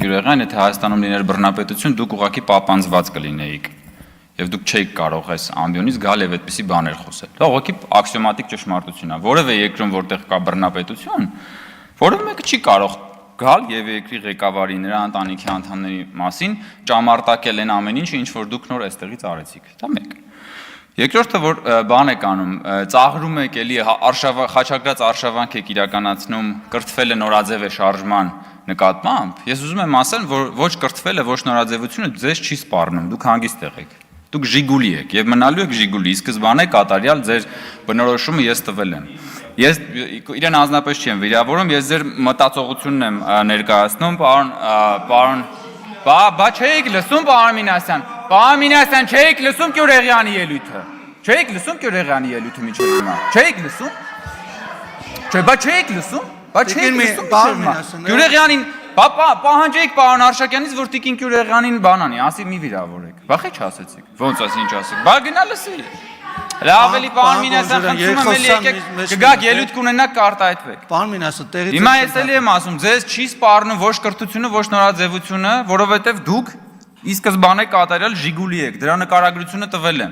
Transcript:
Գյուրեղյան, եթե Հայաստանում լիներ բռնապետություն, դուք ուղղակի պապանձված կլինեիք։ Եվ դուք չէիք կարող այս ամբիոնից գալ եւ այդպիսի բաներ խոսել։ Դա ուղղակի աքսիոմատիկ ճշմարտություն է։ Որևէ երկրում, որտեղ կա բռնապետություն, որևէ մեկը չի կարող գալ եւ երկրի ղեկավարի նրա ընտանիքի անդամների մասին ճամարտակել այն ամեն ինչը, ինչ որ դուք նոր այստեղից արեցիք։ Դա մեկ։ Երկրորդը, որ բան եք անում, ծաղրում եք էլի խաչակրած արշավանք եք իրականացնում, կրթվել է նորաձև է շարժման նկատմամբ, ես ուզում եմ ասել, որ ոչ կրթվելը, ոչ նորաձևությունը ձեզ չի սպառնում, դուք հանգիստ եք։ Դուք Ժիգուլի եք եւ մնալու եք Ժիգուլի, սկզբանե կատարյալ ձեր բնորոշումը ես տվել եմ։ Ես իրեն անձնապես չեմ վիրավորում, ես ձեր մտածողությունն եմ ներկայացնում, պարոն, բա չէիք լսում, պարոն Մինասյան, չէիք լսում Գյուրեղյանի ելույթը, չէիք լսում Գյուրեղյանի ելույթը մինչև հիմա, չէիք լսում, չէ, բա չէիք լսում, Գյուրեղյանին, պահանջեիք պարոն Արշակյանից, որ Տիկին Գյուրեղյանին բանանի, ասի մի վիրավորեք, բախե չասեցիք, ոնց ասի ինչ ասեք, բա գնա լսի, ավելի պարոն Մինասյան խնդրում եմ էլի եկեք, կգաք ելույթ կունենաք կարտահայտվեք։ Պարոն Մինասյան, տեղից Հիմա ես էլի եմ ասում, ձեզ չի սպառնում ոչ կրթությունը, ոչ նորաձևությունը, որովհետև դուք ի սկզբանե կատարյալ Ժիգուլի եք, դրա նկարագրությունը տվել եմ։